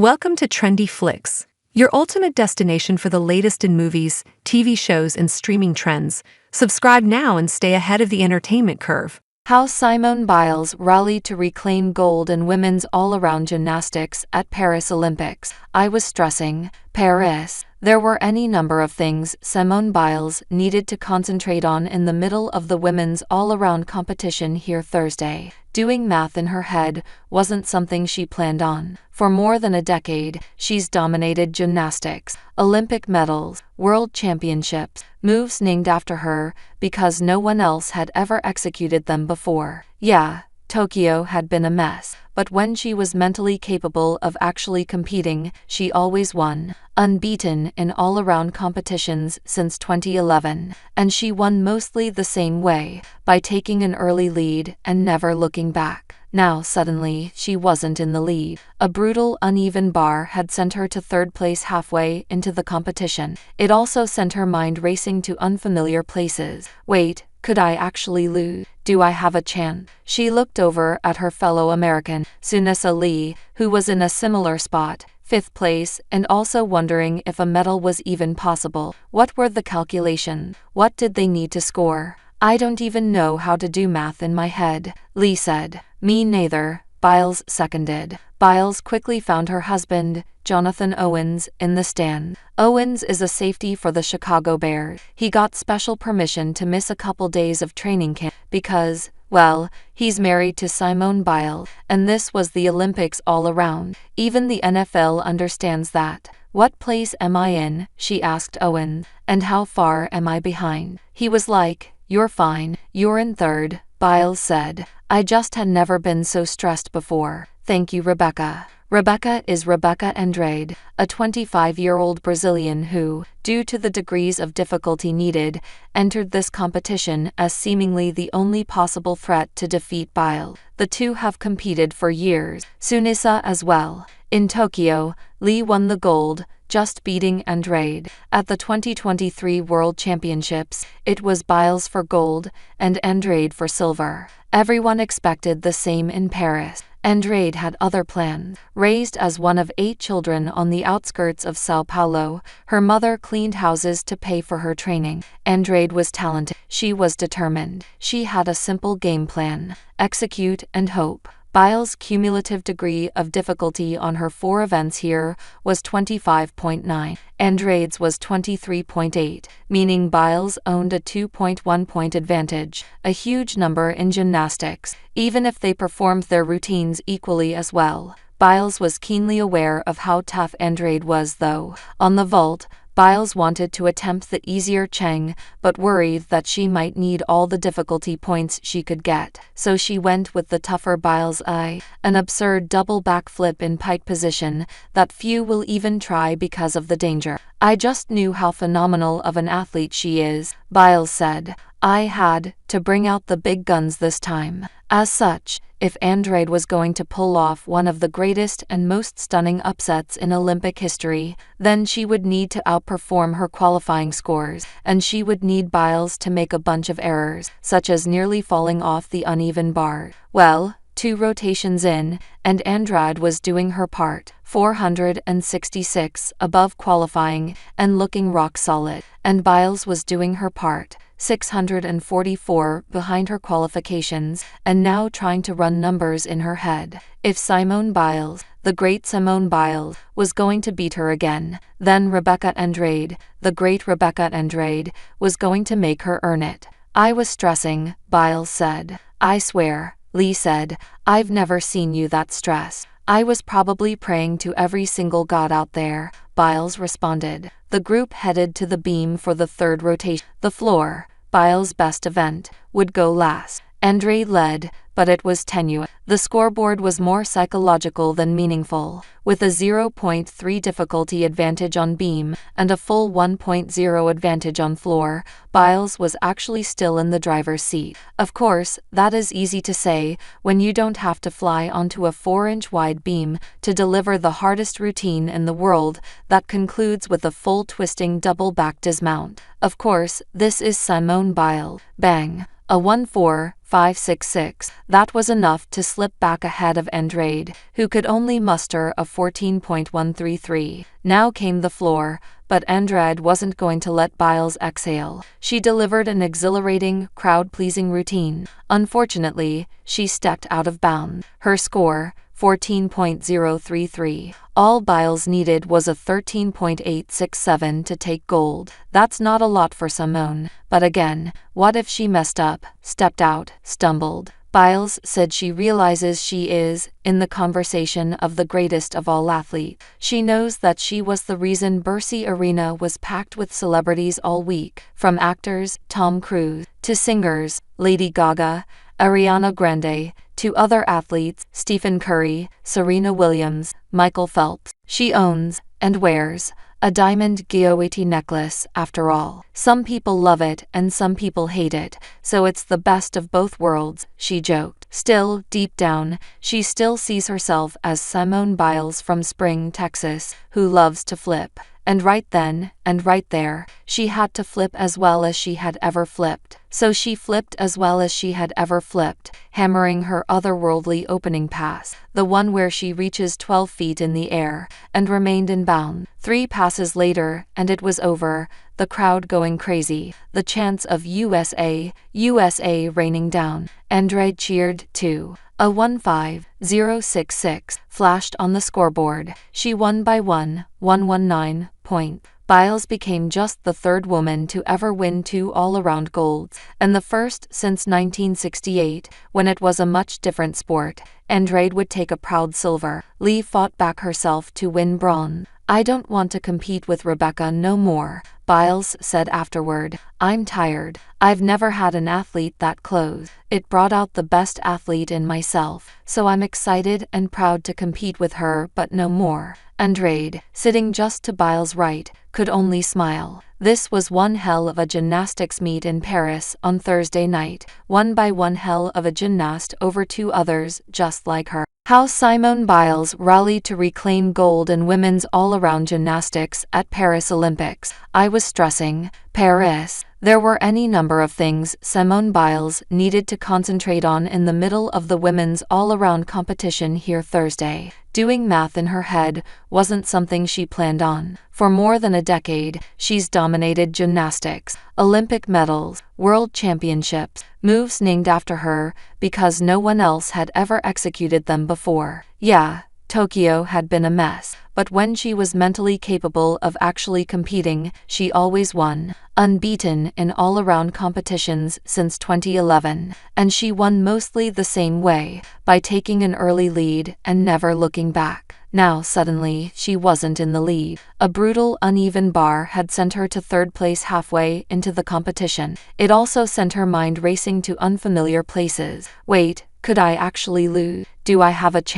Welcome to Trendy Flicks, your ultimate destination for the latest in movies, TV shows, and streaming trends. Subscribe now and stay ahead of the entertainment curve. How Simone Biles rallied to reclaim gold in women's all-around gymnastics at Paris Olympics. I was stressing, Paris. There were any number of things Simone Biles needed to concentrate on in the middle of the women's all-around competition here Thursday. Doing math in her head wasn't something she planned on. For more than a decade, she's dominated gymnastics, Olympic medals, world championships, moves named after her because no one else had ever executed them before. Yeah, Tokyo had been a mess, but when she was mentally capable of actually competing, she always won, unbeaten in all-around competitions since 2011, and she won mostly the same way, by taking an early lead and never looking back. Now suddenly, she wasn't in the lead. A brutal, uneven bar had sent her to third place halfway into the competition. It also sent her mind racing to unfamiliar places. Wait, could I actually lose? Do I have a chance? She looked over at her fellow American, Sunisa Lee, who was in a similar spot, fifth place, and also wondering if a medal was even possible. What were the calculations? What did they need to score? I don't even know how to do math in my head, Lee said. Me neither, Biles seconded. Biles quickly found her husband, Jonathan Owens, in the stand. Owens is a safety for the Chicago Bears. He got special permission to miss a couple days of training camp because, well, he's married to Simone Biles, and this was the Olympics all around. Even the NFL understands that. What place am I in? She asked Owens. And how far am I behind? He was like, you're fine, you're in third, Biles said. I just had never been so stressed before. Thank you, Rebecca. Rebecca is Rebecca Andrade, a 25-year-old Brazilian who, due to the degrees of difficulty needed, entered this competition as seemingly the only possible threat to defeat Biles. The two have competed for years, Sunisa as well. In Tokyo, Lee won the gold, just beating Andrade. At the 2023 World Championships, it was Biles for gold and Andrade for silver. Everyone expected the same in Paris. Andrade had other plans. Raised as one of 8 children on the outskirts of Sao Paulo, her mother cleaned houses to pay for her training. Andrade was talented. She was determined. She had a simple game plan: execute and hope. Biles' cumulative degree of difficulty on her 4 events here was 25.9. Andrade's was 23.8, meaning Biles owned a 2.1-point advantage, a huge number in gymnastics, even if they performed their routines equally as well. Biles was keenly aware of how tough Andrade was though. On the vault, Biles wanted to attempt the easier Cheng, but worried that she might need all the difficulty points she could get. So she went with the tougher Biles an absurd double backflip in pike position that few will even try because of the danger. I just knew how phenomenal of an athlete she is, Biles said. I had to bring out the big guns this time. As such, if Andrade was going to pull off one of the greatest and most stunning upsets in Olympic history, then she would need to outperform her qualifying scores, and she would need Biles to make a bunch of errors, such as nearly falling off the uneven bar. Well, 2 rotations in, and Andrade was doing her part, 466 above qualifying and looking rock solid, and Biles was doing her part, 644 behind her qualifications, and now trying to run numbers in her head. If Simone Biles, the great Simone Biles, was going to beat her again, then Rebecca Andrade, the great Rebecca Andrade, was going to make her earn it. I was stressing, Biles said. I swear, Lee said, I've never seen you that stressed. I was probably praying to every single god out there, Biles responded. The group headed to the beam for the 3rd rotation. The floor, Biles' best event, would go last. Andrade led, but it was tenuous. The scoreboard was more psychological than meaningful, with a 0.3 difficulty advantage on beam and a full 1.0 advantage on floor. Biles was actually still in the driver's seat. Of course, that is easy to say when you don't have to fly onto a 4-inch wide beam to deliver the hardest routine in the world that concludes with a full twisting double back dismount. Of course, this is Simone Biles. Bang! a 1:4.566. That was enough to slip back ahead of Andrade, who could only muster a 14.133. Now came the floor, but Andrade wasn't going to let Biles exhale. She delivered an exhilarating, crowd-pleasing routine. Unfortunately, she stepped out of bounds. Her score, 14.033. All Biles needed was a 13.867 to take gold. That's not a lot for Simone, but again, what if she messed up, stepped out, stumbled? Biles said she realizes she is in the conversation of the greatest of all athletes. She knows that she was the reason Bercy Arena was packed with celebrities all week, from actors Tom Cruise to singers Lady Gaga, Ariana Grande, to other athletes Stephen Curry, Serena Williams, Michael Phelps. She owns and wears a diamond Gyoiti necklace, after all. Some people love it and some people hate it, so it's the best of both worlds, she joked. Still, deep down, she still sees herself as Simone Biles from Spring, Texas, who loves to flip. And right then, and right there, she had to flip as well as she had ever flipped. So she flipped as well as she had ever flipped, hammering her otherworldly opening pass, the one where she reaches 12 feet in the air, and remained in bounds. 3 passes later, and it was over, the crowd going crazy, the chants of USA, USA raining down. Andrade cheered, too. A 15066 flashed on the scoreboard. She won by 119 points. Biles became just the third woman to ever win 2 all-around golds, and the first since 1968, when it was a much different sport. Andrade would take a proud silver. Lee fought back herself to win bronze. "I don't want to compete with Rebecca no more," Biles said afterward. "I'm tired. I've never had an athlete that close. It brought out the best athlete in myself, so I'm excited and proud to compete with her, but no more." Andrade, sitting just to Biles' right, could only smile. This was one hell of a gymnastics meet in Paris on Thursday night, won by one hell of a gymnast over 2 others just like her. How Simone Biles rallied to reclaim gold in women's all-around gymnastics at Paris Olympics. I was stressing, Paris. There were any number of things Simone Biles needed to concentrate on in the middle of the women's all-around competition here Thursday. Doing math in her head wasn't something she planned on. For more than a decade, she's dominated gymnastics, Olympic medals, world championships, moves named after her because no one else had ever executed them before. Yeah, Tokyo had been a mess, but when she was mentally capable of actually competing, she always won, unbeaten in all-around competitions since 2011, and she won mostly the same way, by taking an early lead and never looking back. Now suddenly, she wasn't in the lead. A brutal, uneven bar had sent her to 3rd place halfway into the competition. It also sent her mind racing to unfamiliar places. Wait, could I actually lose? Do I have a chance?